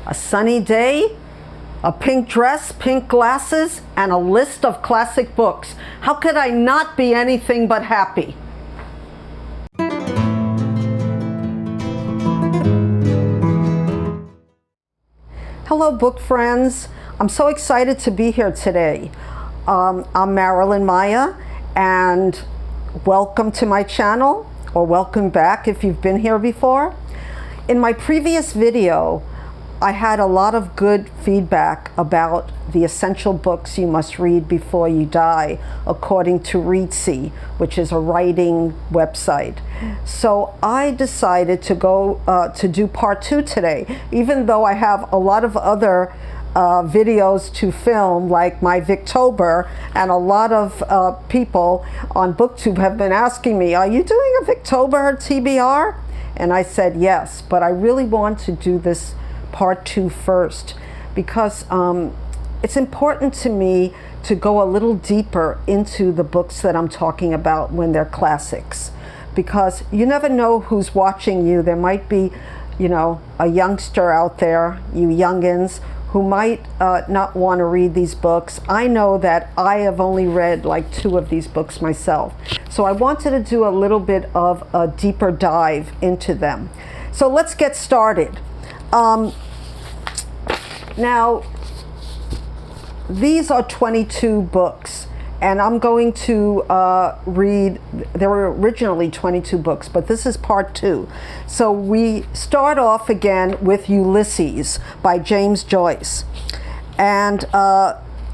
a sunny day, a pink dress, pink glasses, and a list of classic books. How could I not be anything but happy? Hello, book friends. I'm so excited to be here today. I'm Marilyn Maya, and welcome to my channel, or welcome back if you've been here before. In my previous video, I had a lot of good feedback about the essential books you must read before you die, according to Readsy, which is a writing website. So I decided to go to do part 2 today, even though I have a lot of other videos to film, like my Victober, and a lot of people on BookTube have been asking me, are you doing a Victober TBR? And I said yes, but I really want to do this part 2 first, because it's important to me to go a little deeper into the books that I'm talking about when they're classics, because you never know who's watching you. There might be, you know, a youngster out there, you youngins, who might not want to read these books. I know that I have only read like 2 of these books myself. So I wanted to do a little bit of a deeper dive into them. So let's get started. Now, these are 22 books, and I'm going to read, there were originally 22 books, but this is part 2. So we start off again with Ulysses by James Joyce. And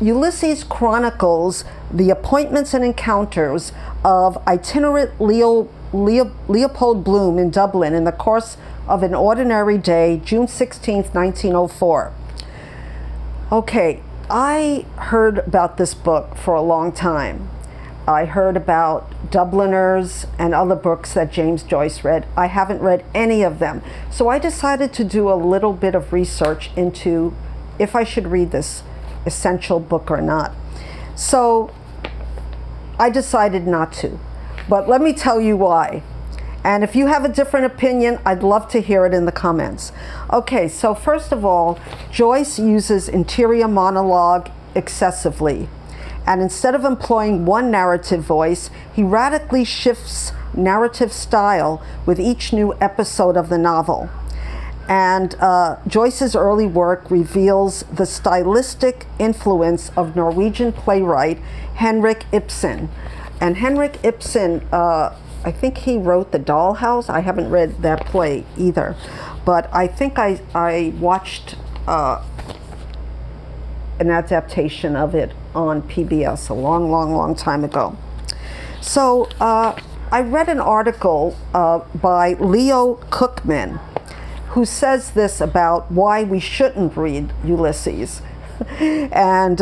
Ulysses chronicles the appointments and encounters of itinerant Leopold Bloom in Dublin in the course of an ordinary day, June 16th, 1904. Okay, I heard about this book for a long time. I heard about Dubliners and other books that James Joyce read. I haven't read any of them. So I decided to do a little bit of research into if I should read this essential book or not. So I decided not to, but let me tell you why. And if you have a different opinion, I'd love to hear it in the comments. Okay, so first of all, Joyce uses interior monologue excessively. And instead of employing one narrative voice, he radically shifts narrative style with each new episode of the novel. And Joyce's early work reveals the stylistic influence of Norwegian playwright Henrik Ibsen. And Henrik Ibsen, I think he wrote The Dollhouse. I haven't read that play either, but I think I watched an adaptation of it on PBS a long time ago. So I read an article by Leo Cookman, who says this about why we shouldn't read Ulysses. And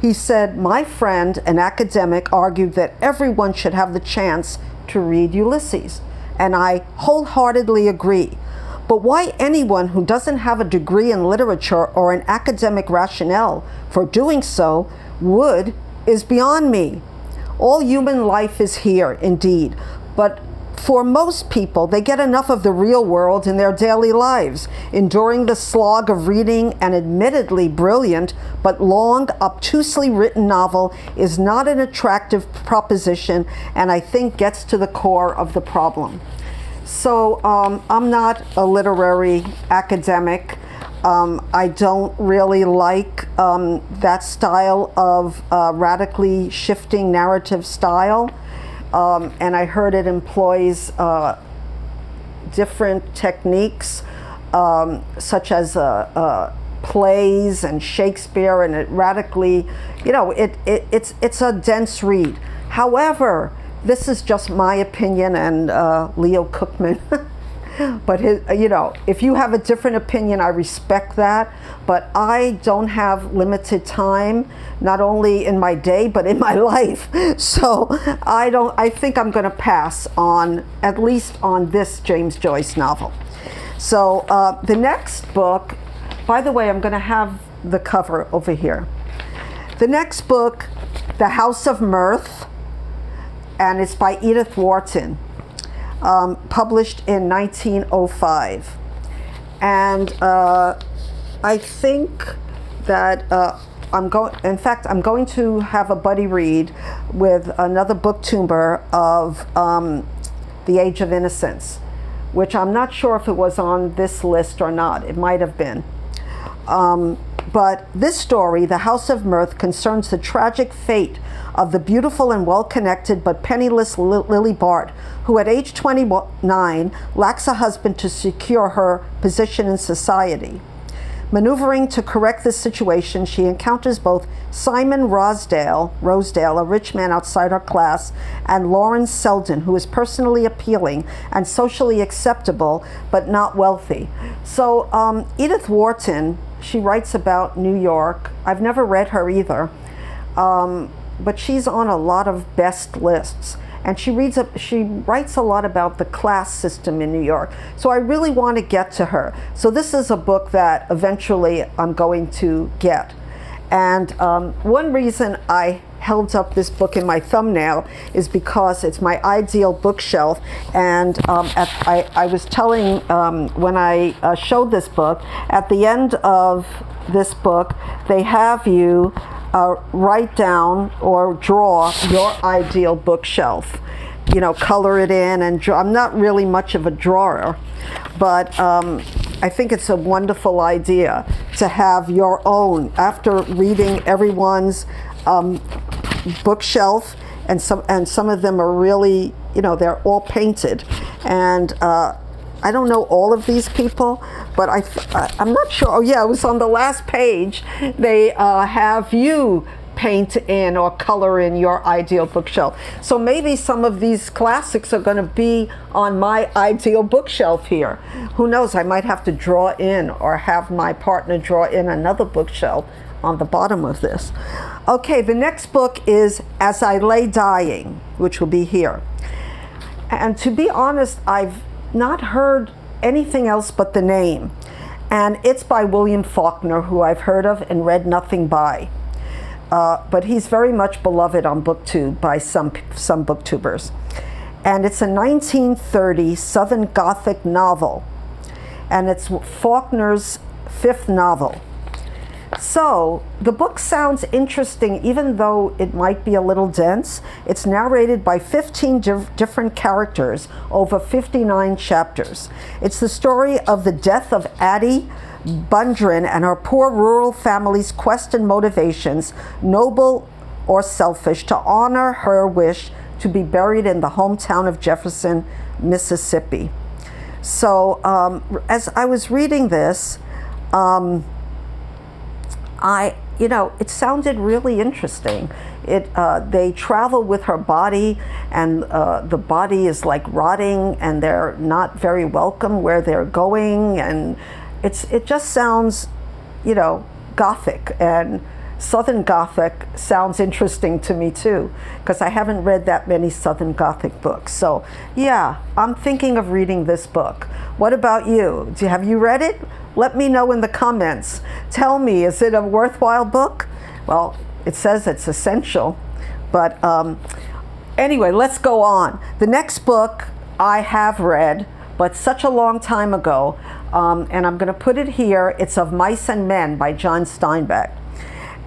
he said, my friend, an academic, argued that everyone should have the chance to read Ulysses, and I wholeheartedly agree. But why anyone who doesn't have a degree in literature or an academic rationale for doing so would is beyond me. All human life is here, indeed, but for most people, they get enough of the real world in their daily lives. Enduring the slog of reading an admittedly brilliant but long, obtusely written novel is not an attractive proposition, and I think gets to the core of the problem. So I'm not a literary academic. I don't really like that style of radically shifting narrative style. And I heard it employs different techniques, such as plays and Shakespeare, and it radically, you know, it's a dense read. However, this is just my opinion, and Leo Cookman. But you know, if you have a different opinion, I respect that. But I don't have limited time, not only in my day, but in my life. So I think I'm going to pass on, at least on this James Joyce novel. So the next book, by the way, I'm going to have the cover over here. The next book, The House of Mirth, and it's by Edith Warton. Published in 1905. And I think that I'm going to have a buddy read with another booktuber of The Age of Innocence, which I'm not sure if it was on this list or not. It might have been. But this story, The House of Mirth, concerns the tragic fate of the beautiful and well-connected but penniless Lily Bart, who at age 29 lacks a husband to secure her position in society. Maneuvering to correct this situation, she encounters both Simon Rosedale, a rich man outside her class, and Lawrence Selden, who is personally appealing and socially acceptable, but not wealthy. So Edith Warton, she writes about New York. I've never read her either, but she's on a lot of best lists. And she writes a lot about the class system in New York. So I really want to get to her. So this is a book that eventually I'm going to get. And one reason I held up this book in my thumbnail is because it's my ideal bookshelf. And I was telling, when I showed this book, at the end of this book, they have you write down or draw your ideal bookshelf. You know, color it in and draw. I'm not really much of a drawer, but I think it's a wonderful idea to have your own. After reading everyone's bookshelf, and some of them are really, you know, they're all painted, and I don't know all of these people, but I'm not sure. Oh yeah, it was on the last page. They have you paint in or color in your ideal bookshelf. So maybe some of these classics are going to be on my ideal bookshelf here. Who knows? I might have to draw in or have my partner draw in another bookshelf on the bottom of this. Okay, the next book is As I Lay Dying, which will be here. And to be honest, I've not heard anything else but the name. And it's by William Faulkner, who I've heard of and read nothing by. But he's very much beloved on BookTube by some booktubers. And it's a 1930 Southern Gothic novel. And it's Faulkner's 5th novel. So the book sounds interesting, even though it might be a little dense. It's narrated by 15 different characters over 59 chapters. It's the story of the death of Addie Bundren and her poor rural family's quest and motivations, noble or selfish, to honor her wish to be buried in the hometown of Jefferson, Mississippi. So as I was reading this, it sounded really interesting. They travel with her body, and the body is like rotting, and they're not very welcome where they're going, and it just sounds, Gothic, and Southern Gothic sounds interesting to me too, because I haven't read that many Southern Gothic books. So yeah, I'm thinking of reading this book. What about you? Have you read it? Let me know in the comments. Tell me, is it a worthwhile book? Well, it says it's essential, but anyway, let's go on. The next book I have read, but such a long time ago, and I'm going to put it here. It's Of Mice and Men by John Steinbeck,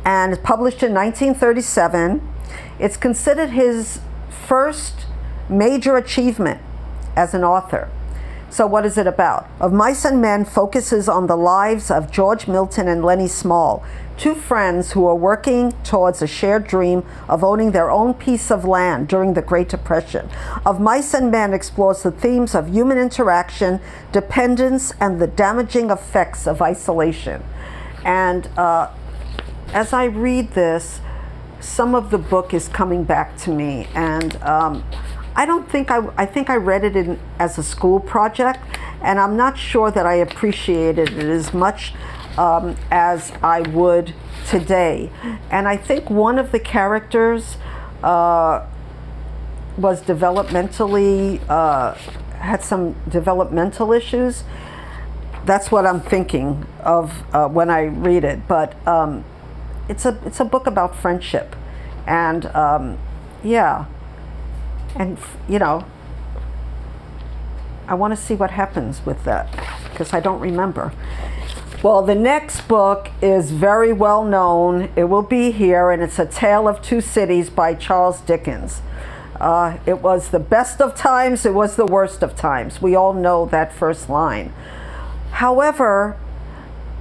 and it's published in 1937. It's considered his first major achievement as an author. So what is it about? Of Mice and Men focuses on the lives of George Milton and Lenny Small, two friends who are working towards a shared dream of owning their own piece of land during the Great Depression. Of Mice and Men explores the themes of human interaction, dependence, and the damaging effects of isolation. And as I read this, some of the book is coming back to me, and I think I read it as a school project, and I'm not sure that I appreciated it as much as I would today. And I think one of the characters was developmentally, had some developmental issues. That's what I'm thinking of when I read it. But it's a book about friendship, and yeah. And, I want to see what happens with that, because I don't remember. Well, the next book is very well known. It will be here, and it's A Tale of Two Cities by Charles Dickens. It was the best of times, it was the worst of times. We all know that first line. However,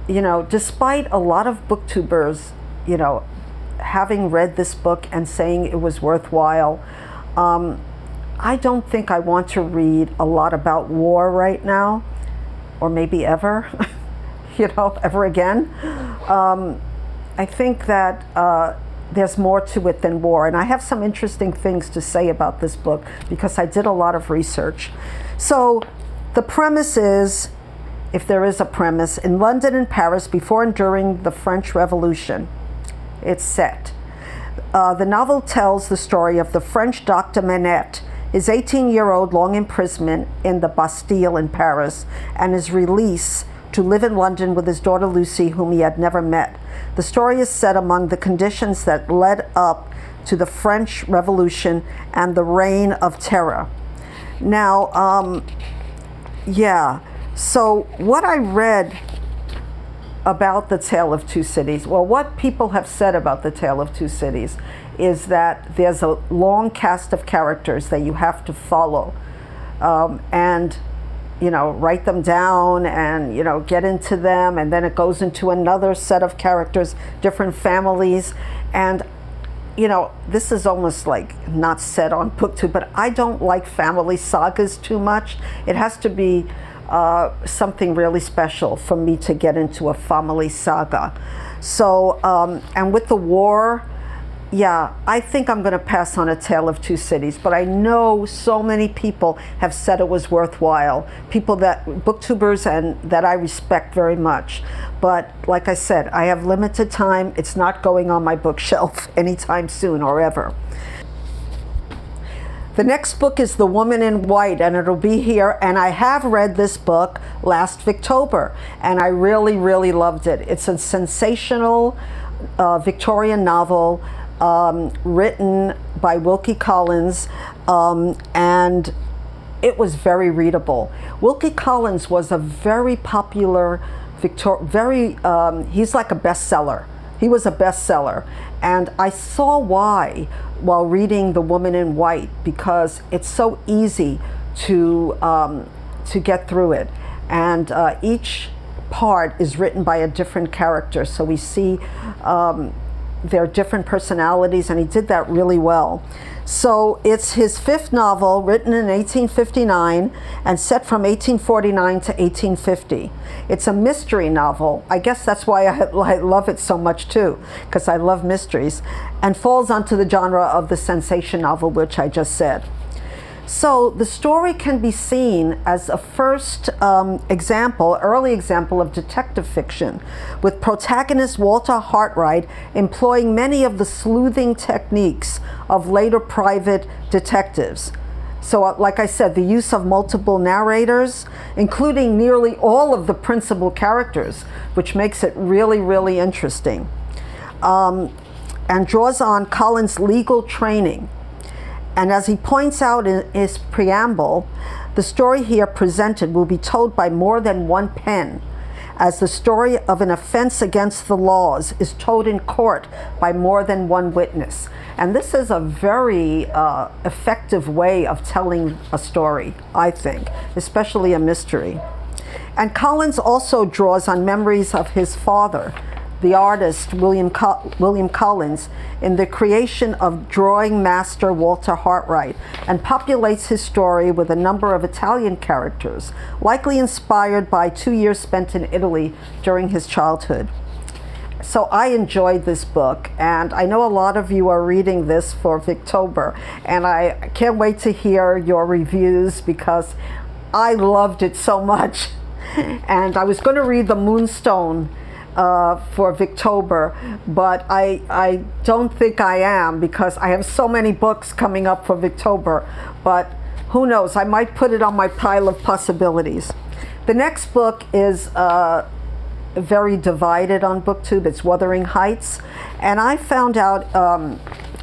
you know, despite a lot of booktubers, you know, having read this book and saying it was worthwhile, I don't think I want to read a lot about war right now, or maybe ever, you know, ever again. I think that there's more to it than war, and I have some interesting things to say about this book because I did a lot of research. So the premise is, if there is a premise, in London and Paris before and during the French Revolution, it's set. The novel tells the story of the French Dr. Manette, his 18-year-old long imprisonment in the Bastille in Paris, and his release to live in London with his daughter Lucy, whom he had never met. The story is set among the conditions that led up to the French Revolution and the Reign of Terror. Now, so what I read about The Tale of Two Cities, well, what people have said about The Tale of Two Cities is that there's a long cast of characters that you have to follow, and you know, write them down and, you know, get into them, and then it goes into another set of characters, different families. And you know, this is almost like not said on booktube, but I don't like family sagas too much. It has to be something really special for me to get into a family saga. So and with the war, yeah, I think I'm going to pass on A Tale of Two Cities, but I know so many people have said it was worthwhile. People that, booktubers, and that I respect very much. But like I said, I have limited time. It's not going on my bookshelf anytime soon or ever. The next book is The Woman in White, and it'll be here. And I have read this book last October, and I really, really loved it. It's a sensational Victorian novel written by Wilkie Collins, and it was very readable. Wilkie Collins was a very popular he's like a bestseller. He was a bestseller, and I saw why while reading The Woman in White, because it's so easy to get through it, and each part is written by a different character, so we see their different personalities, and he did that really well. So it's his fifth novel, written in 1859 and set from 1849 to 1850. It's a mystery novel. I guess that's why I love it so much too, because I love mysteries, and falls onto the genre of the sensation novel, which I just said. So the story can be seen as a first early example of detective fiction, with protagonist Walter Hartwright employing many of the sleuthing techniques of later private detectives. So like I said, the use of multiple narrators, including nearly all of the principal characters, which makes it really, really interesting, and draws on Collins' legal training. And as he points out in his preamble, the story here presented will be told by more than one pen, as the story of an offense against the laws is told in court by more than one witness. And this is a very effective way of telling a story, I think, especially a mystery. And Collins also draws on memories of his father, the artist William Collins, in the creation of drawing master Walter Hartwright, and populates his story with a number of Italian characters, likely inspired by 2 years spent in Italy during his childhood. So I enjoyed this book, and I know a lot of you are reading this for Victober, and I can't wait to hear your reviews because I loved it so much. And I was going to read The Moonstone for Victober, but I don't think I am, because I have so many books coming up for Victober. But who knows, I might put it on my pile of possibilities. The next book is very divided on BookTube. It's Wuthering Heights, and I found out,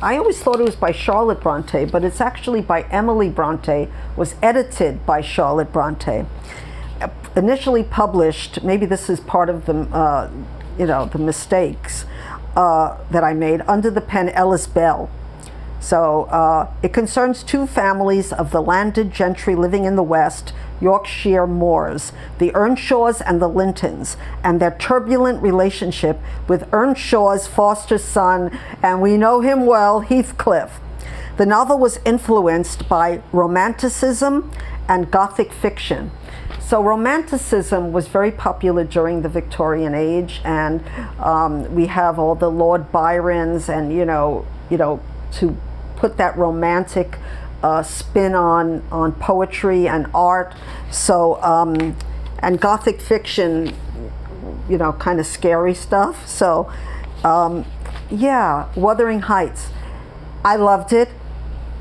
I always thought it was by Charlotte Bronte, but it's actually by Emily Bronte, was edited by Charlotte Bronte. initially published, maybe this is part of the, the mistakes that I made, under the pen Ellis Bell. So it concerns two families of the landed gentry living in the West, Yorkshire moors, the Earnshaws and the Lintons, and their turbulent relationship with Earnshaw's foster son, and we know him well, Heathcliff. The novel was influenced by Romanticism and Gothic fiction. So Romanticism was very popular during the Victorian age, and we have all the Lord Byrons, and to put that romantic spin on poetry and art. So and Gothic fiction, kind of scary stuff. So yeah, Wuthering Heights, I loved it,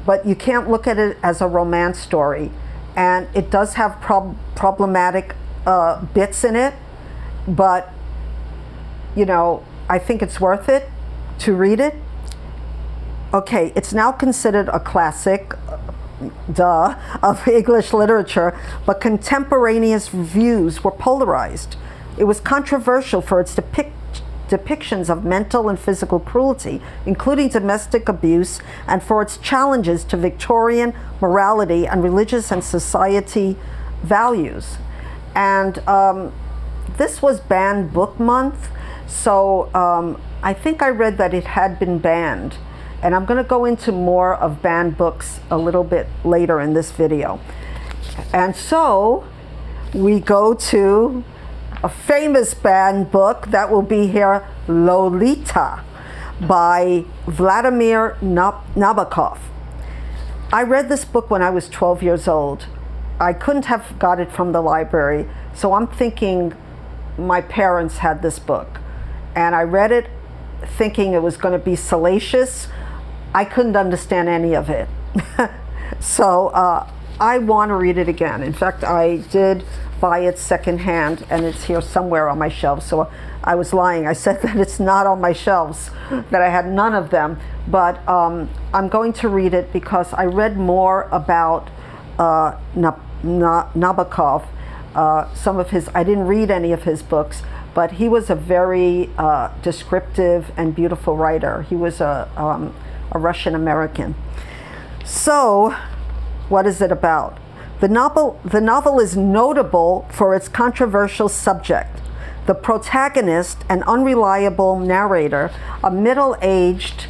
but you can't look at it as a romance story, and it does have problematic bits in it, but I think it's worth it to read it. Okay, it's now considered a classic, of English literature, but contemporaneous views were polarized. It was controversial for its depictions of mental and physical cruelty, including domestic abuse, and for its challenges to Victorian morality and religious and society values. And this was banned book month, so I think I read that it had been banned. And I'm going to go into more of banned books a little bit later in this video. And so we go to a famous banned book that will be here, Lolita by Vladimir Nabokov. I read this book when I was 12 years old. I couldn't have got it from the library, so I'm thinking my parents had this book. And I read it thinking it was going to be salacious. I couldn't understand any of it. So I want to read it again. In fact, I did buy it secondhand, and it's here somewhere on my shelves. So I was lying. I said that it's not on my shelves, that I had none of them. But I'm going to read it because I read more about Nabokov. Some of his, I didn't read any of his books, but he was a very descriptive and beautiful writer. He was a Russian American. So, what is it about? The novel is notable for its controversial subject. The protagonist, an unreliable narrator, a middle-aged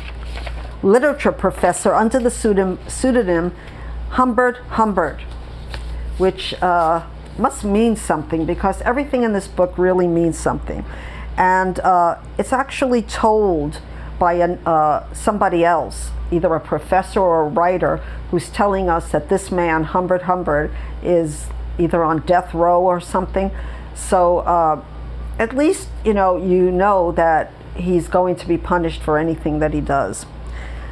literature professor under the pseudonym Humbert, which must mean something, because everything in this book really means something. And it's actually told by somebody else, either a professor or a writer, who's telling us that this man, Humbert, is either on death row or something. So at least you know that he's going to be punished for anything that he does.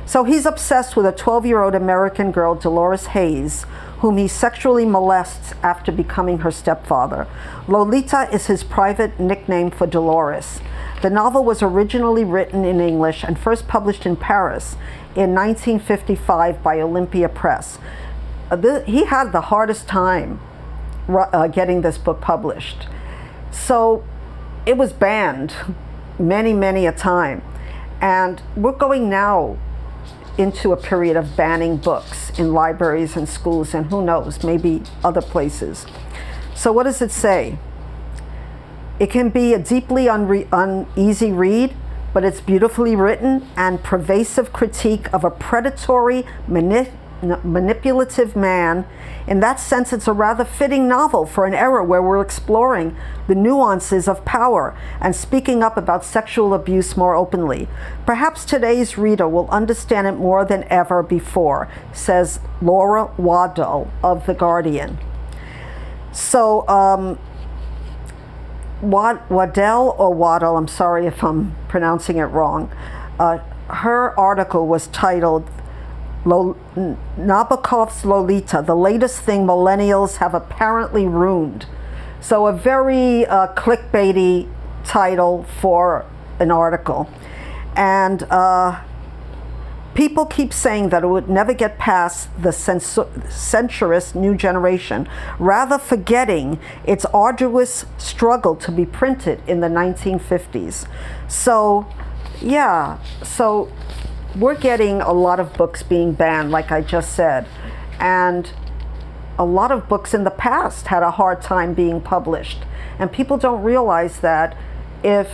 So he's obsessed with a 12-year-old American girl, Dolores Hayes, whom he sexually molests after becoming her stepfather. Lolita is his private nickname for Dolores. The novel was originally written in English and first published in Paris in 1955 by Olympia Press. He had the hardest time getting this book published. So it was banned many a time. And we're going now into a period of banning books in libraries and schools, and who knows, maybe other places. So what does it say? It can be a deeply uneasy read, but it's beautifully written and pervasive critique of a predatory, manipulative man. In that sense, it's a rather fitting novel for an era where we're exploring the nuances of power and speaking up about sexual abuse more openly. Perhaps today's reader will understand it more than ever before, says Laura Waddell of The Guardian. So, Waddell or Waddell, I'm sorry if I'm pronouncing it wrong, her article was titled Nabokov's Lolita, the latest thing millennials have apparently ruined. So a very clickbaity title for an article. And People keep saying that it would never get past the censorious new generation, rather forgetting its arduous struggle to be printed in the 1950s. So, yeah, so we're getting a lot of books being banned, like I just said. And a lot of books in the past had a hard time being published. And people don't realize that if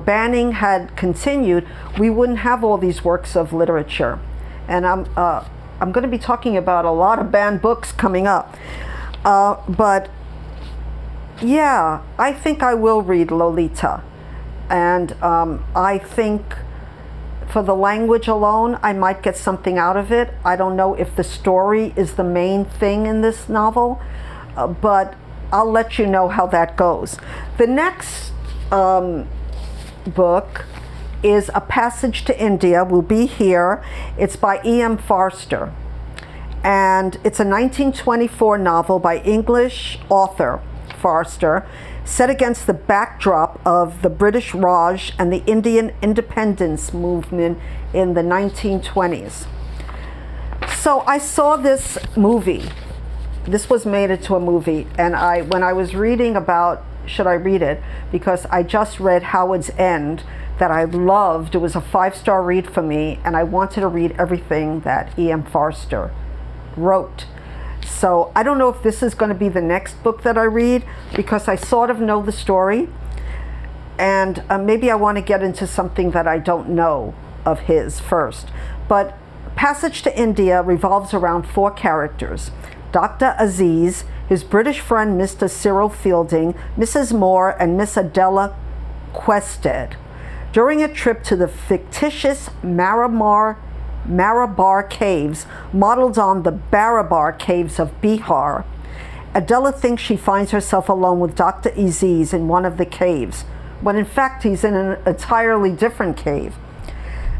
banning had continued, we wouldn't have all these works of literature. And I'm going to be talking about a lot of banned books coming up. But yeah, I think I will read Lolita. And I think for the language alone, I might get something out of it. I don't know if the story is the main thing in this novel, but I'll let you know how that goes. The next book is A Passage to India, will be here. It's by E.M. Forrster. And it's a 1924 novel by English author Forrster, set against the backdrop of the British Raj and the Indian independence movement in the 1920s. So I saw this movie. This was made into a movie, and when I was reading about should I read it, because I just read Howard's End that I loved. It was a 5-star read for me, and I wanted to read everything that E.M. Forrster wrote. So I don't know if this is going to be the next book that I read, because I sort of know the story, and maybe I want to get into something that I don't know of his first. But Passage to India revolves around 4 characters: Dr. Aziz, his British friend Mr. Cyril Fielding, Mrs. Moore, and Miss Adela Quested. During a trip to the fictitious Marabar Caves, modeled on the Barabar Caves of Bihar, Adela thinks she finds herself alone with Dr. Aziz in one of the caves, when in fact he's in an entirely different cave,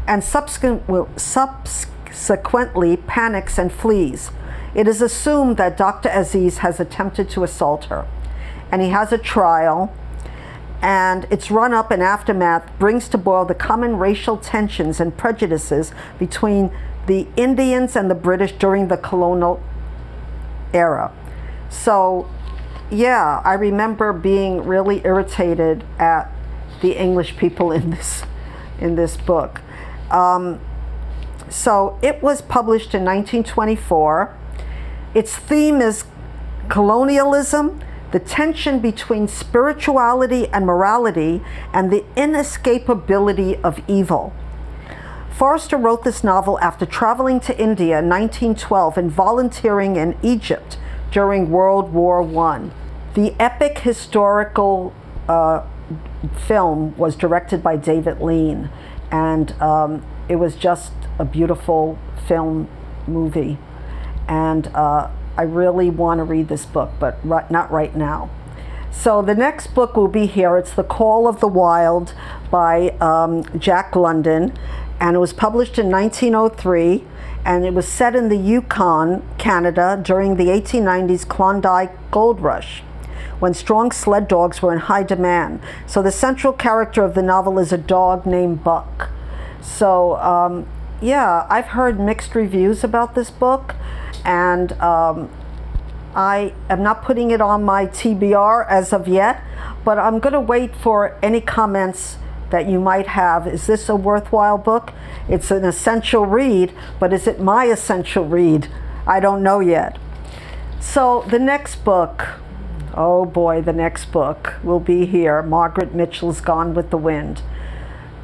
and subsequently panics and flees. It is assumed that Dr. Aziz has attempted to assault her, and he has a trial, and its run-up and aftermath brings to boil the common racial tensions and prejudices between the Indians and the British during the colonial era. So, yeah, I remember being really irritated at the English people in this book. So it was published in 1924. Its theme is colonialism, the tension between spirituality and morality, and the inescapability of evil. Forrester wrote this novel after traveling to India in 1912 and volunteering in Egypt during World War I. The epic historical film was directed by David Lean, and it was just a beautiful film movie. And I really want to read this book, but not right now. So the next book will be here. It's The Call of the Wild by Jack London, and it was published in 1903, and it was set in the Yukon, Canada, during the 1890s Klondike Gold Rush, when strong sled dogs were in high demand. So the central character of the novel is a dog named Buck. So yeah, I've heard mixed reviews about this book, and I am not putting it on my TBR as of yet, but I'm going to wait for any comments that you might have. Is this a worthwhile book? It's an essential read, but is it my essential read? I don't know yet. So the next book, oh boy, the next book will be here. Margaret Mitchell's Gone with the Wind.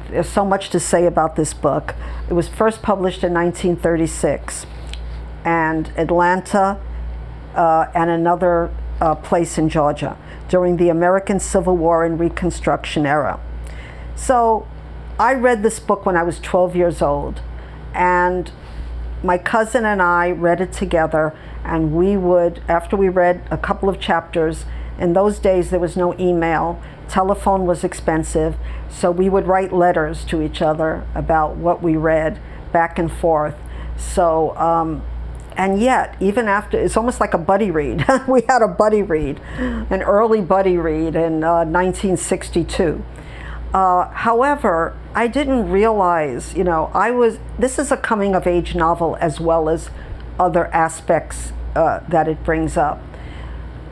There's so much to say about this book. It was first published in 1936, and Atlanta and another place in Georgia during the American Civil War and Reconstruction era. So I read this book when I was 12 years old, and my cousin and I read it together, and we would, after we read a couple of chapters, in those days there was no email, telephone was expensive, so we would write letters to each other about what we read back and forth. So, and yet, even after, it's almost like a buddy read. We had a buddy read, an early buddy read in 1962. However, I didn't realize, this is a coming of age novel as well as other aspects that it brings up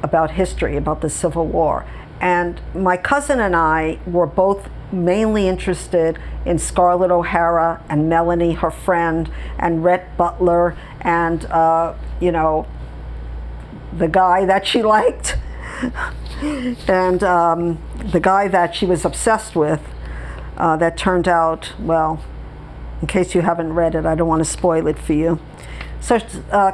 about history, about the Civil War. And my cousin and I were both mainly interested in Scarlett O'Hara and Melanie, her friend, and Rhett Butler, and, the guy that she liked, and the guy that she was obsessed with, that turned out, well, in case you haven't read it, I don't want to spoil it for you. So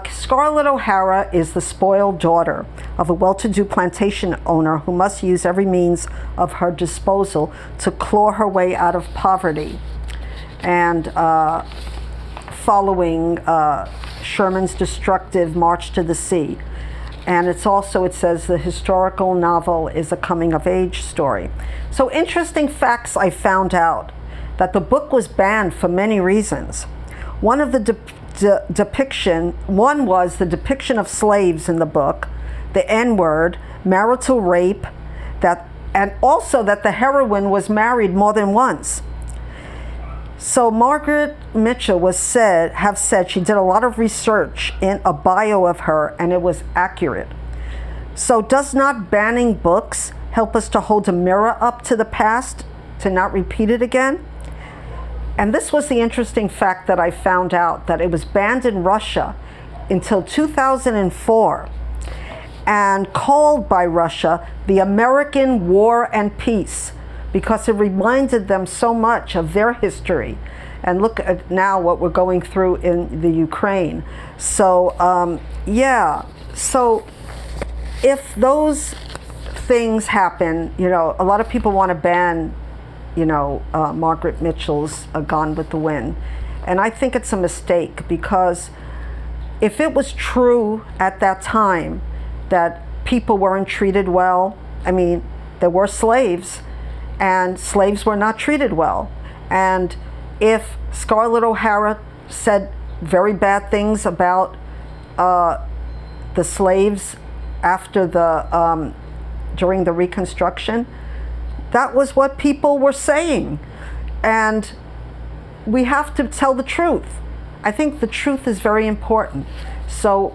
Scarlett O'Hara is the spoiled daughter of a well-to-do plantation owner who must use every means of her disposal to claw her way out of poverty. And following Sherman's destructive march to the sea. And it's also, it says, the historical novel is a coming-of-age story. So interesting facts I found out, that the book was banned for many reasons. One of the one was the depiction of slaves in the book, the N-word, marital rape, and also that the heroine was married more than once. So Margaret Mitchell have said she did a lot of research in a bio of her, and it was accurate. So does not banning books help us to hold a mirror up to the past, to not repeat it again? And this was the interesting fact that I found out, that it was banned in Russia until 2004 and called by Russia the American War and Peace, because it reminded them so much of their history. And look at now what we're going through in the Ukraine. So so if those things happen, a lot of people want to ban Margaret Mitchell's Gone with the Wind. And I think it's a mistake, because if it was true at that time that people weren't treated well, there were slaves, and slaves were not treated well. And if Scarlett O'Hara said very bad things about the slaves after during the Reconstruction, that was what people were saying. And we have to tell the truth. I think the truth is very important. So,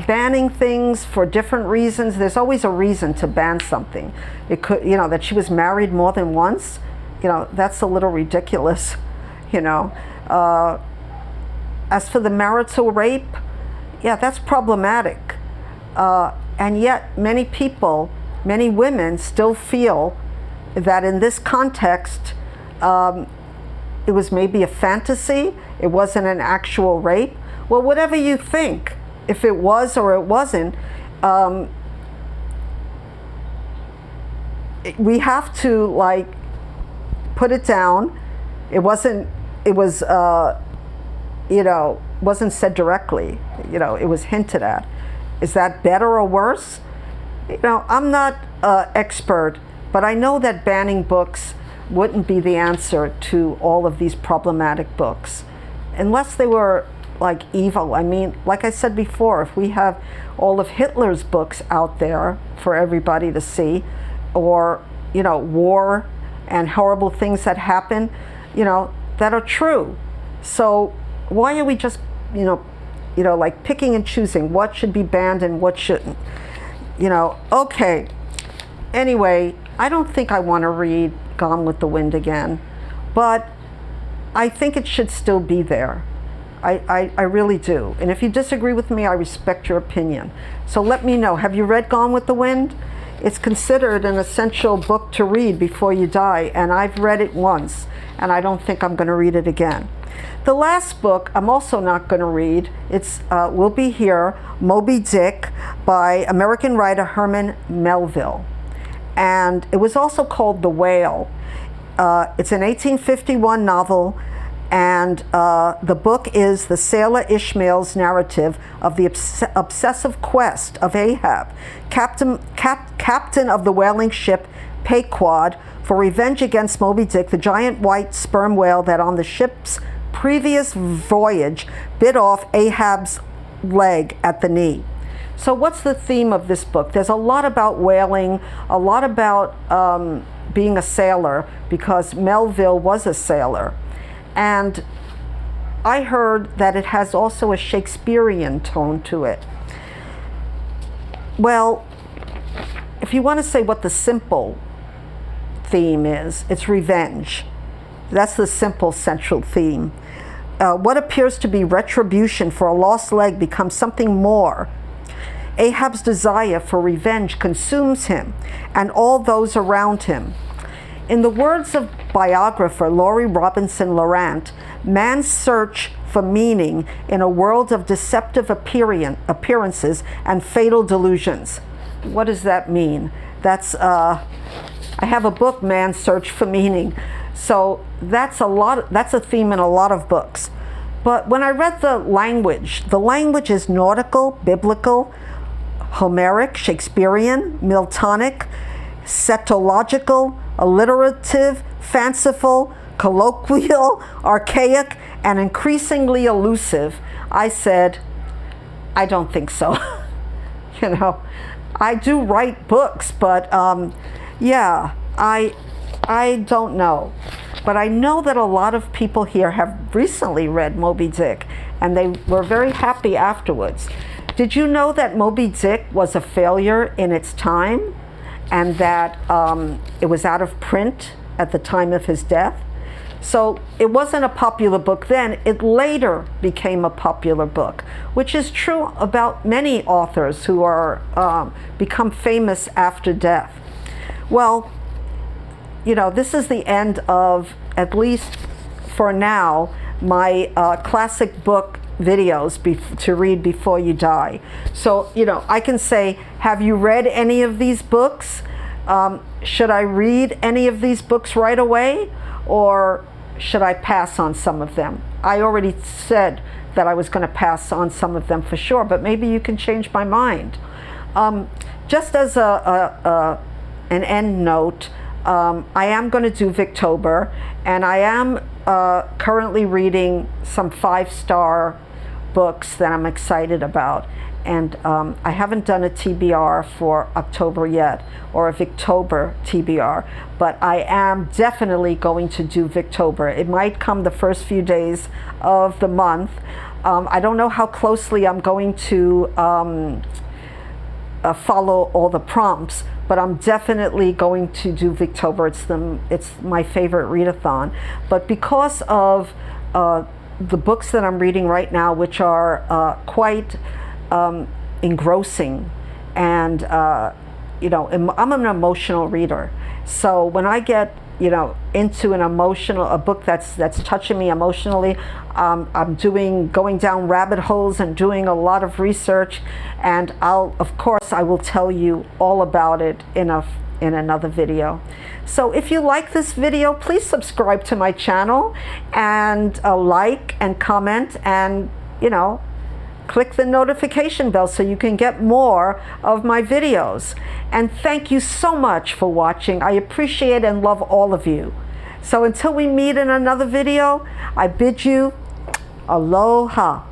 banning things for different reasons, there's always a reason to ban something. It could, that she was married more than once, that's a little ridiculous, As for the marital rape, yeah, that's problematic. And yet many people, many women still feel that in this context, it was maybe a fantasy, it wasn't an actual rape. Well, whatever you think, if it was or it wasn't, we have to put it down. It wasn't said directly, it was hinted at. Is that better or worse? I'm not an expert, but I know that banning books wouldn't be the answer to all of these problematic books, unless they were evil. Like I said before, if we have all of Hitler's books out there for everybody to see, or war and horrible things that happen, that are true. So why are we just picking and choosing what should be banned and what shouldn't? Okay. Anyway, I don't think I want to read Gone with the Wind again, but I think it should still be there. I really do. And if you disagree with me, I respect your opinion. So let me know. Have you read Gone with the Wind? It's considered an essential book to read before you die, and I've read it once, and I don't think I'm going to read it again. The last book I'm also not going to read. It's will be here, Moby Dick, by American writer Herman Melville. And it was also called The Whale. It's an 1851 novel, and the book is the sailor Ishmael's narrative of the obsessive quest of Ahab, captain of the whaling ship Pequod, for revenge against Moby Dick, the giant white sperm whale that on the ship's previous voyage bit off Ahab's leg at the knee. So what's the theme of this book? There's a lot about whaling, a lot about being a sailor because Melville was a sailor. And I heard that it has also a Shakespearean tone to it. Well, if you want to say what the simple theme is, it's revenge. That's the simple central theme. What appears to be retribution for a lost leg becomes something more. Ahab's desire for revenge consumes him and all those around him. In the words of biographer Laurie Robinson Laurent, man's search for meaning in a world of deceptive appearances and fatal delusions. What does that mean? That's, I have a book, Man's Search for Meaning. So that's a theme in a lot of books. But when I read the language is nautical, biblical, Homeric, Shakespearean, Miltonic, setological, alliterative, fanciful, colloquial, archaic, and increasingly elusive. I said, I don't think so. You know, I do write books, but yeah, I don't know. But I know that a lot of people here have recently read Moby Dick, and they were very happy afterwards. Did you know that Moby Dick was a failure in its time, and that it was out of print at the time of his death? So it wasn't a popular book then. It later became a popular book, which is true about many authors who are become famous after death. Well, you know, this is the end of, at least for now, my classic book videos to read before you die. So, you know, I can say, have you read any of these books? Should I read any of these books right away, or should I pass on some of them? I already said that I was going to pass on some of them for sure, but maybe you can change my mind. Just as an end note, I am going to do Victober, and I am currently reading some 5-star books that I'm excited about. And I haven't done a TBR for October yet, or a Victober TBR, but I am definitely going to do Victober. It might come the first few days of the month. I don't know how closely I'm going to follow all the prompts, but I'm definitely going to do Victober. It's my favorite readathon. But because of the books that I'm reading right now, which are quite engrossing, and you know, I'm an emotional reader. So when I get, you know, into a book that's touching me emotionally, I'm going down rabbit holes and doing a lot of research, and of course I will tell you all about it in another video. So if you like this video, please subscribe to my channel, and like and comment, and, you know, click the notification bell so you can get more of my videos. And thank you so much for watching. I appreciate and love all of you. So until we meet in another video, I bid you aloha.